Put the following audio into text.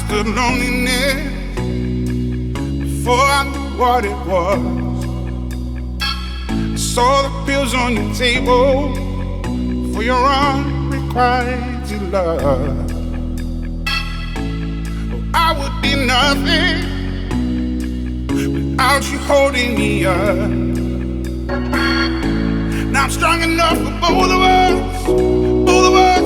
understood loneliness before I knew what it was. I saw the pills on your table for your unrequited love. Oh, I would be nothing without you holding me up. Now I'm strong enough for both of us, both of us.